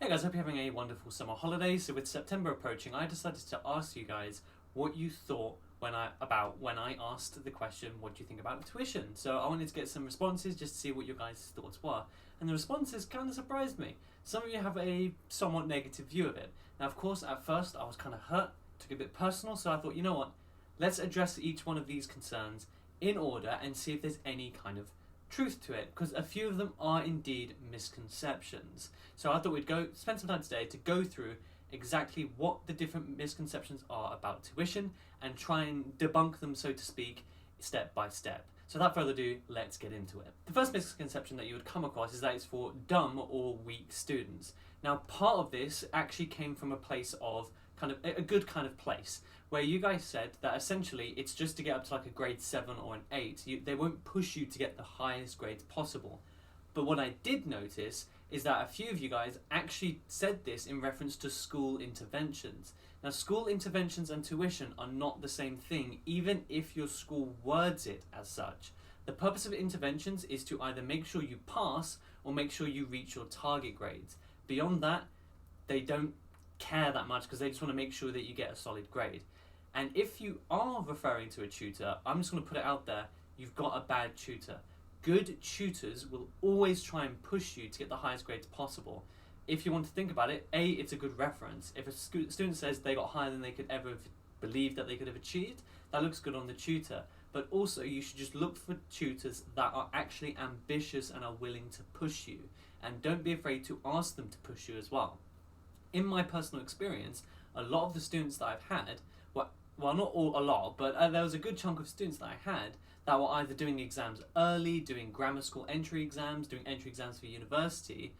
Hey guys, hope you're having a wonderful summer holiday. So with September approaching, I decided to ask you guys what you thought when I asked the question, what do you think about tuition? So I wanted to get some responses just to see what your guys' thoughts were. And the responses kind of surprised me. Some of you have a somewhat negative view of it. Now, of course, at first I was kind of hurt, took it a bit personal, so I thought, you know what, let's address each one of these concerns in order and see if there's any kind of truth to it, because a few of them are indeed misconceptions. So I thought we'd spend some time today to go through exactly what the different misconceptions are about tuition and try and debunk them, so to speak, step by step. So without further ado, let's get into it. The first misconception that you would come across is that it's for dumb or weak students. Now, part of this actually came from a place of kind of a good kind of place, where you guys said that essentially it's just to get up to like a grade 7 or an 8. They won't push you to get the highest grades possible. But what I did notice is that a few of you guys actually said this in reference to school interventions. Now, school interventions and tuition are not the same thing, even if your school words it as such. The purpose of interventions is to either make sure you pass or make sure you reach your target grades. Beyond that, they don't care that much because they just want to make sure that you get a solid grade. And if you are referring to a tutor, I'm just going to put it out there, you've got a bad tutor. Good tutors will always try and push you to get the highest grades possible. If you want to think about it, A, it's a good reference. If a student says they got higher than they could ever have believed that they could have achieved, that looks good on the tutor. But also, you should just look for tutors that are actually ambitious and are willing to push you. And don't be afraid to ask them to push you as well. In my personal experience, a lot of the students that I've had, well, not all a lot, but there was a good chunk of students that I had that were either doing exams early, doing grammar school entry exams, doing entry exams for university,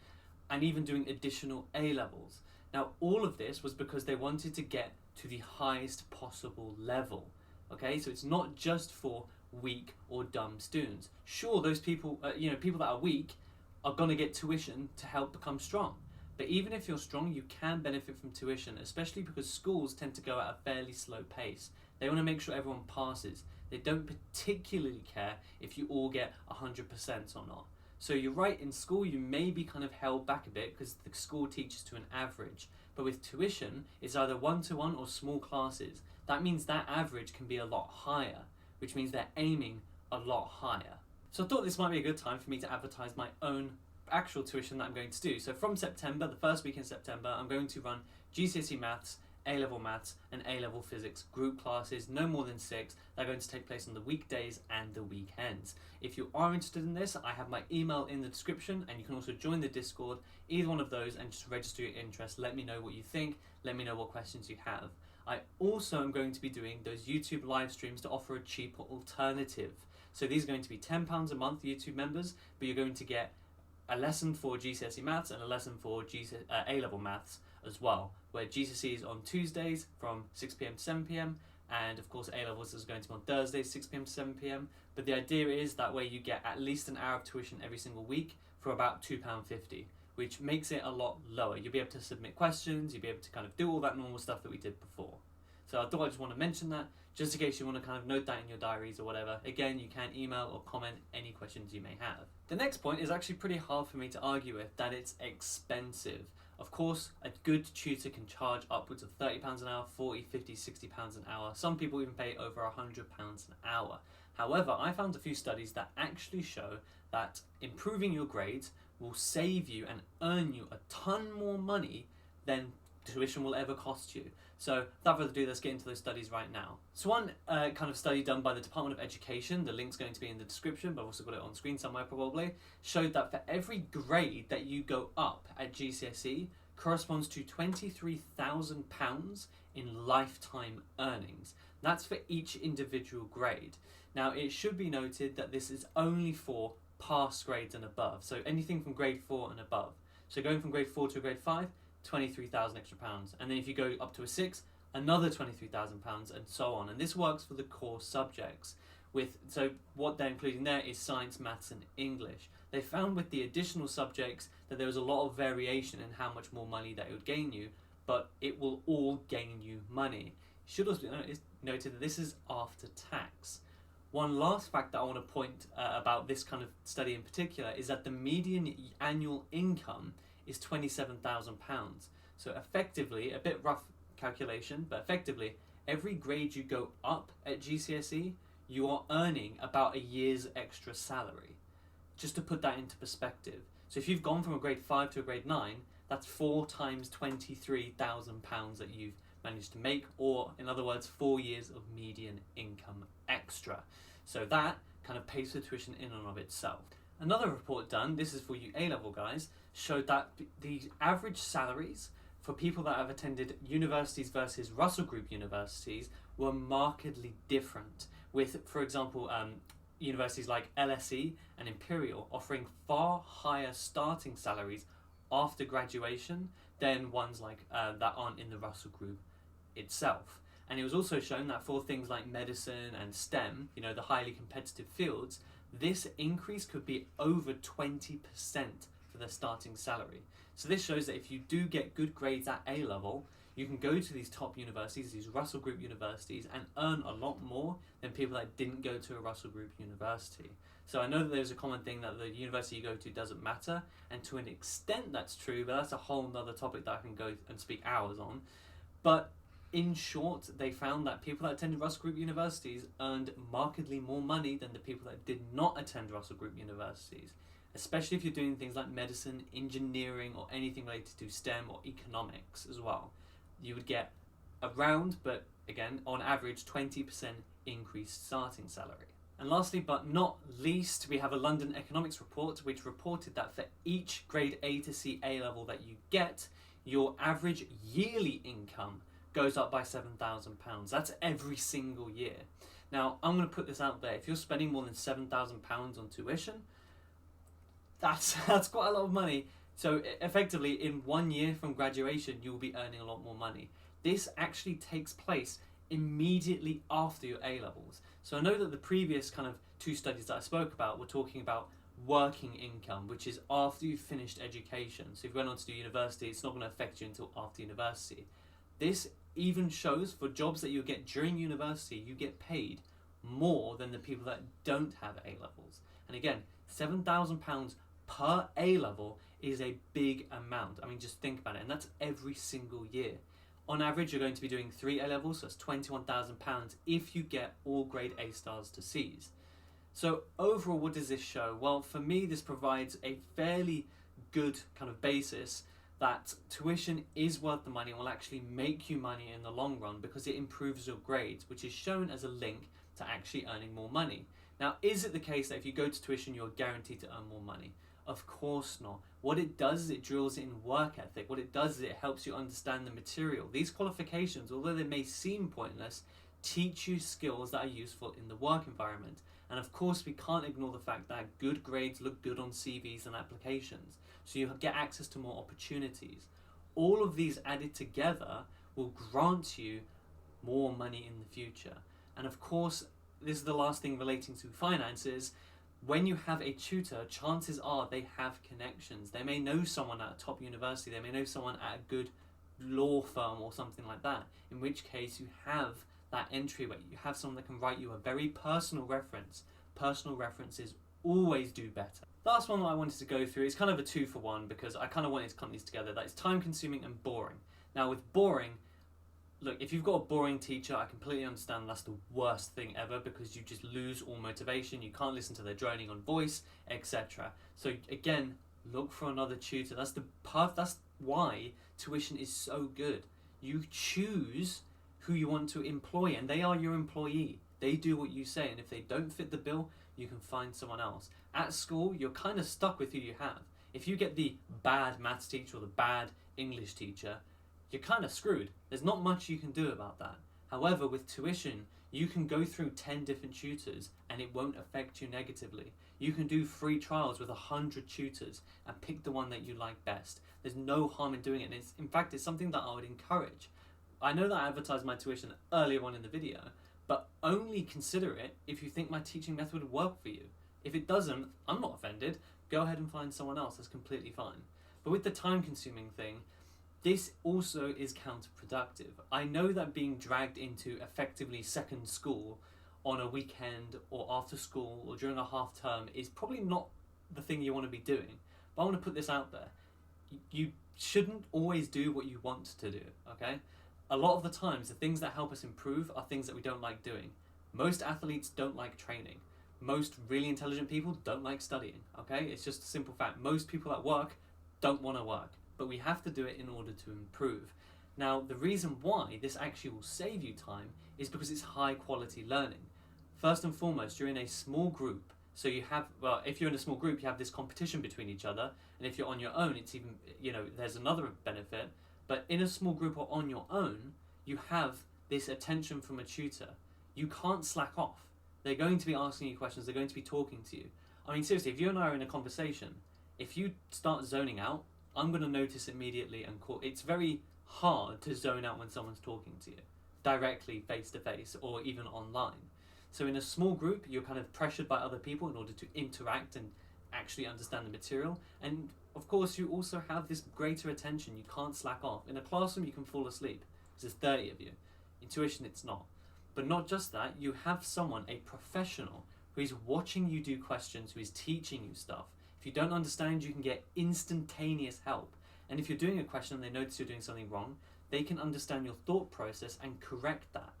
and even doing additional A-levels. Now, all of this was because they wanted to get to the highest possible level. Okay, so it's not just for weak or dumb students. Sure, those people, people that are weak are going to get tuition to help become strong. But even if you're strong, you can benefit from tuition, especially because schools tend to go at a fairly slow pace. They want to make sure everyone passes. They don't particularly care if you all get 100% or not. So you're right, in school you may be kind of held back a bit because the school teaches to an average. But with tuition, it's either one-to-one or small classes. That means that average can be a lot higher, which means they're aiming a lot higher. So I thought this might be a good time for me to advertise my own actual tuition that I'm going to do. So from September, the first week in September, I'm going to run GCSE Maths, A-level Maths and A-level Physics group classes, no more than 6. They're going to take place on the weekdays and the weekends. If you are interested in this, I have my email in the description, and you can also join the Discord, either one of those, and just register your interest. Let me know what you think, let me know what questions you have. I also am going to be doing those YouTube live streams to offer a cheaper alternative. So these are going to be £10 a month, YouTube members, but you're going to get a lesson for GCSE Maths and a lesson for A-level Maths as well, where GCSE is on Tuesdays from 6 p.m. to 7 p.m. and of course A-levels is going to be on Thursdays 6 p.m. to 7 p.m. But the idea is that way you get at least an hour of tuition every single week for about £2.50, which makes it a lot lower. You'll be able to submit questions, you'll be able to kind of do all that normal stuff that we did before. So I thought I just want to mention that, just in case you want to kind of note that in your diaries or whatever. Again, you can email or comment any questions you may have. The next point is actually pretty hard for me to argue with, that it's expensive. Of course, a good tutor can charge upwards of £30 an hour, £40, £50, £60 an hour. Some people even pay over £100 an hour. However, I found a few studies that actually show that improving your grades will save you and earn you a ton more money than tuition will ever cost you. So without further ado, let's get into those studies right now. So one kind of study done by the Department of Education, the link's going to be in the description, but I've also got it on screen somewhere probably, showed that for every grade that you go up at GCSE corresponds to £23,000 in lifetime earnings. That's for each individual grade. Now, it should be noted that this is only for pass grades and above, so anything from grade 4 and above. So going from grade 4 to grade 5, £23,000 extra pounds, and then if you go up to a 6, another £23,000, and so on. And this works for the core subjects. So what they're including there is science, maths and English. They found with the additional subjects that there was a lot of variation in how much more money that it would gain you, but it will all gain you money. It should also be noted that this is after tax. One last fact that I want to point about this kind of study in particular is that the median annual income is £27,000. So effectively, a bit rough calculation, but effectively, every grade you go up at GCSE, you are earning about a year's extra salary. Just to put that into perspective. So if you've gone from a grade 5 to a grade 9, that's 4 times £23,000 that you've managed to make, or in other words, 4 years of median income extra. So that kind of pays for tuition in and of itself. Another report done, this is for you A-level guys, showed that the average salaries for people that have attended universities versus Russell Group universities were markedly different, with, for example, universities like LSE and Imperial offering far higher starting salaries after graduation than ones like that aren't in the Russell Group itself. And it was also shown that for things like medicine and STEM, you know, the highly competitive fields, this increase could be over 20% for the starting salary. So this shows that if you do get good grades at A level, you can go to these top universities, these Russell Group universities, and earn a lot more than people that didn't go to a Russell Group university. So I know that there's a common thing that the university you go to doesn't matter, and to an extent that's true, but that's a whole other topic that I can go and speak hours on. But in short, they found that people that attended Russell Group universities earned markedly more money than the people that did not attend Russell Group universities, especially if you're doing things like medicine, engineering, or anything related to STEM or economics as well. You would get around, but again, on average, 20% increased starting salary. And lastly, but not least, we have a London economics report which reported that for each grade A to C A level that you get, your average yearly income goes up by £7,000. That's every single year. Now, I'm going to put this out there. If you're spending more than £7,000 on tuition, that's quite a lot of money. So effectively, in 1 year from graduation, you'll be earning a lot more money. This actually takes place immediately after your A-levels. So I know that the previous kind of 2 studies that I spoke about were talking about working income, which is after you've finished education. So if you went on to do university, it's not going to affect you until after university. This even shows for jobs that you get during university, you get paid more than the people that don't have A-levels. And again, £7,000 per A-level is a big amount. I mean, just think about it, and that's every single year. On average, you're going to be doing 3 A-levels, so that's £21,000 if you get all grade A stars to Cs. So overall, what does this show? Well, for me, this provides a fairly good kind of basis that tuition is worth the money and will actually make you money in the long run because it improves your grades, which is shown as a link to actually earning more money. Now, is it the case that if you go to tuition, you're guaranteed to earn more money? Of course not. What it does is it drills in work ethic. What it does is it helps you understand the material. These qualifications, although they may seem pointless, teach you skills that are useful in the work environment. And of course, we can't ignore the fact that good grades look good on CVs and applications. So you get access to more opportunities. All of these added together will grant you more money in the future. And of course, this is the last thing relating to finances. When you have a tutor, chances are they have connections. They may know someone at a top university. They may know someone at a good law firm or something like that. In which case you have that entryway. You have someone that can write you a very personal reference. Personal references always do better. Last one that I wanted to go through is kind of a 2-for-1 because I kind of wanted to clump these together. That is time consuming and boring. Now with boring, look, if you've got a boring teacher, I completely understand that's the worst thing ever because you just lose all motivation. You can't listen to their droning on voice, etc. So again, look for another tutor. That's why tuition is so good. You choose who you want to employ and they are your employee. They do what you say, and if they don't fit the bill, you can find someone else. At school, you're kind of stuck with who you have. If you get the bad maths teacher or the bad English teacher, you're kind of screwed. There's not much you can do about that. However, with tuition, you can go through 10 different tutors and it won't affect you negatively. You can do free trials with 100 tutors and pick the one that you like best. There's no harm in doing it. And in fact, it's something that I would encourage. I know that I advertised my tuition earlier on in the video, but only consider it if you think my teaching method would work for you. If it doesn't, I'm not offended. Go ahead and find someone else. That's completely fine. But with the time-consuming thing, this also is counterproductive. I know that being dragged into effectively second school on a weekend or after school or during a half term is probably not the thing you want to be doing. But I want to put this out there. you shouldn't always do what you want to do, okay? A lot of the times, the things that help us improve are things that we don't like doing. Most athletes don't like training. Most really intelligent people don't like studying, okay? It's just a simple fact. Most people at work don't want to work, but we have to do it in order to improve. Now, the reason why this actually will save you time is because it's high quality learning. First and foremost, you're in a small group, so you have, well, if you're in a small group, you have this competition between each other, and if you're on your own, it's even, there's another benefit, but in a small group or on your own, you have this attention from a tutor. You can't slack off. They're going to be asking you questions, they're going to be talking to you. I mean, seriously, if you and I are in a conversation, if you start zoning out, I'm going to notice immediately and call. It's very hard to zone out when someone's talking to you, directly, face to face, or even online. So in a small group, you're kind of pressured by other people in order to interact and actually understand the material. And of course, you also have this greater attention. You can't slack off. In a classroom, you can fall asleep. There's 30 of you. In tuition, it's not. But not just that, you have someone, a professional, who is watching you do questions, who is teaching you stuff. If you don't understand, you can get instantaneous help. And if you're doing a question and they notice you're doing something wrong, they can understand your thought process and correct that.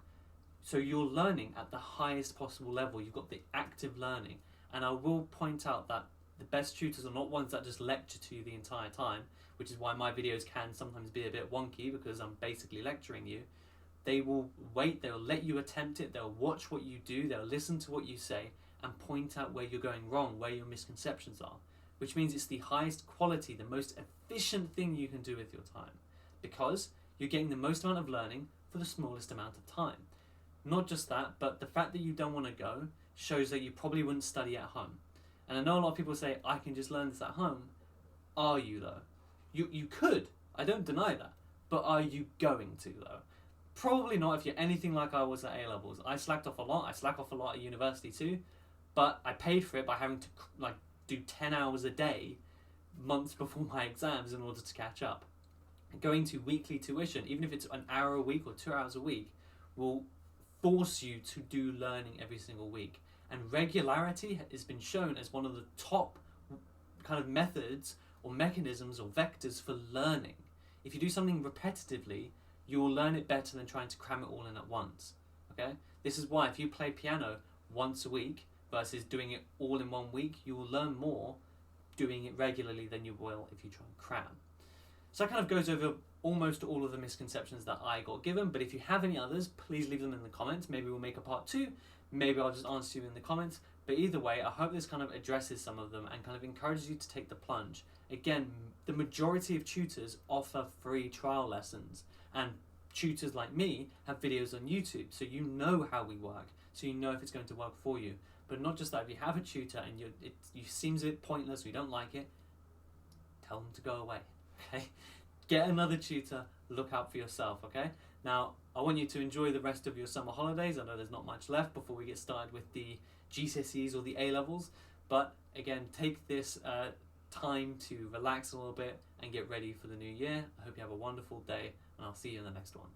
So you're learning at the highest possible level. You've got the active learning. And I will point out that the best tutors are not ones that just lecture to you the entire time, which is why my videos can sometimes be a bit wonky because I'm basically lecturing you. They will wait, they'll let you attempt it, they'll watch what you do, they'll listen to what you say and point out where you're going wrong, where your misconceptions are. Which means it's the highest quality, the most efficient thing you can do with your time. Because you're getting the most amount of learning for the smallest amount of time. Not just that, but the fact that you don't want to go shows that you probably wouldn't study at home. And I know a lot of people say, I can just learn this at home. Are you though? You could, I don't deny that. But are you going to though? Probably not if you're anything like I was at A-levels. I slacked off a lot. I slack off a lot at university too. But I paid for it by having to do 10 hours a day months before my exams in order to catch up. Going to weekly tuition, even if it's an hour a week or 2 hours a week, will force you to do learning every single week. And regularity has been shown as one of the top kind of methods or mechanisms or vectors for learning. If you do something repetitively, you will learn it better than trying to cram it all in at once. Okay? This is why if you play piano once a week versus doing it all in 1 week, you will learn more doing it regularly than you will if you try and cram. So that kind of goes over almost all of the misconceptions that I got given, but if you have any others, please leave them in the comments. Maybe we'll make a part 2, maybe I'll just answer you in the comments, but either way, I hope this kind of addresses some of them and kind of encourages you to take the plunge. Again, the majority of tutors offer free trial lessons, and tutors like me have videos on YouTube, so you know how we work, so you know if it's going to work for you. But not just that, if you have a tutor and it seems a bit pointless or you don't like it, tell them to go away, okay? Get another tutor, look out for yourself, okay? Now, I want you to enjoy the rest of your summer holidays. I know there's not much left before we get started with the GCSEs or the A-levels, but again, take this time to relax a little bit and get ready for the new year. I hope you have a wonderful day, and I'll see you in the next one.